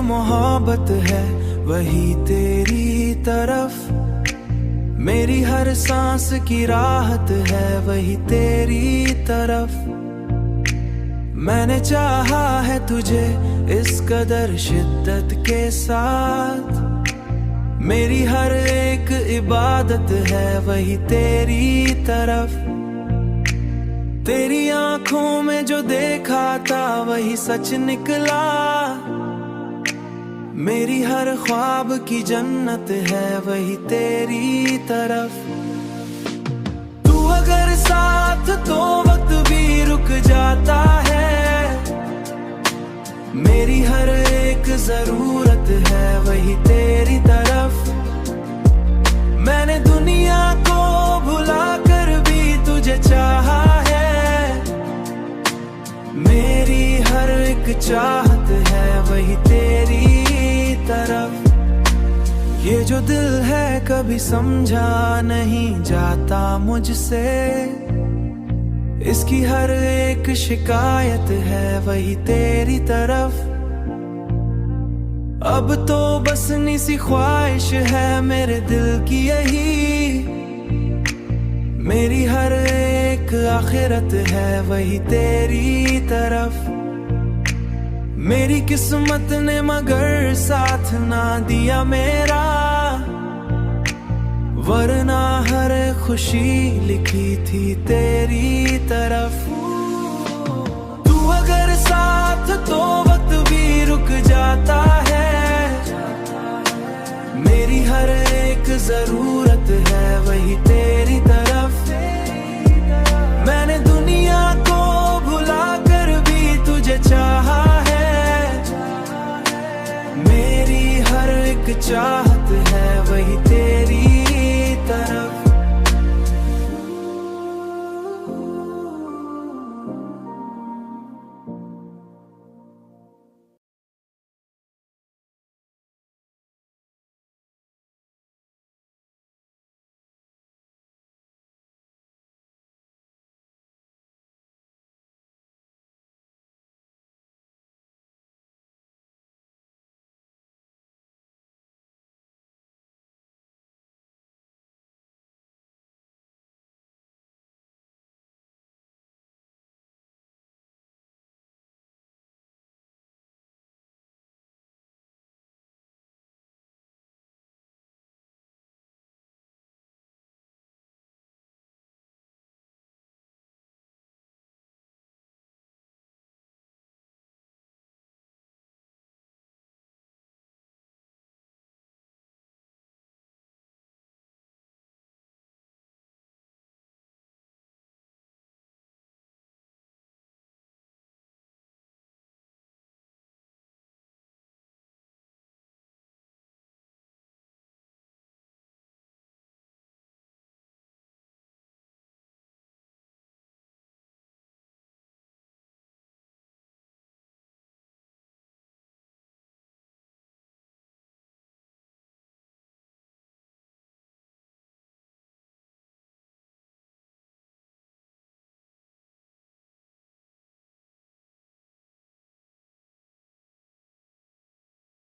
मोहब्बत है वही तेरी तरफ, मेरी हर सांस की राहत है वही तेरी तरफ। मैंने चाहा है तुझे इस कदर शिद्दत के साथ, मेरी हर एक इबादत है वही तेरी तरफ। तेरी आंखों में जो देखा था वही सच निकला, मेरी हर ख्वाब की जन्नत है वही तेरी तरफ। तू अगर साथ तो वक्त भी रुक जाता है, मेरी हर एक जरूरत है वही तेरी तरफ। मैंने दुनिया को भुला कर भी तुझे चाहा है, मेरी हर एक चाहत है वही तेरी तरफ। ये जो दिल है कभी समझा नहीं जाता मुझसे, इसकी हर एक शिकायत है वही तेरी तरफ। अब तो बस नी सी ख्वाहिश है मेरे दिल की यही, मेरी हर एक आखिरत है वही तेरी तरफ। मेरी किस्मत ने मगर साथ ना दिया मेरा, वरना हर खुशी लिखी थी तेरी तरफ। तू अगर साथ तो वक्त भी रुक जाता है, मेरी हर एक जरूरत है वही तेरी तरफ। मैंने दुनिया को भुला कर भी तुझे चाहा है, मेरी हर एक चाहत है वही तेरी तरफ।